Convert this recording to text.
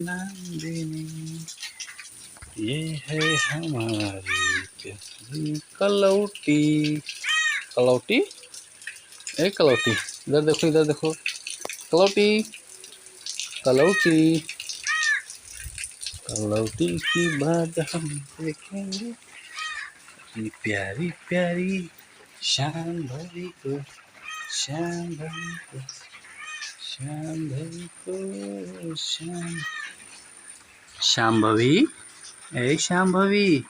नंदिनी ये है हमारी प्यारी कलौटी। कलौटी, ए कलौटी, इधर देखो, इधर देखो। कलौटी, कलौटी, कलौटी की बात हम देखेंगे अपनी प्यारी प्यारी शांभवी को, शांभवी को, शांभवी को, शांभवी, ए शांभवी।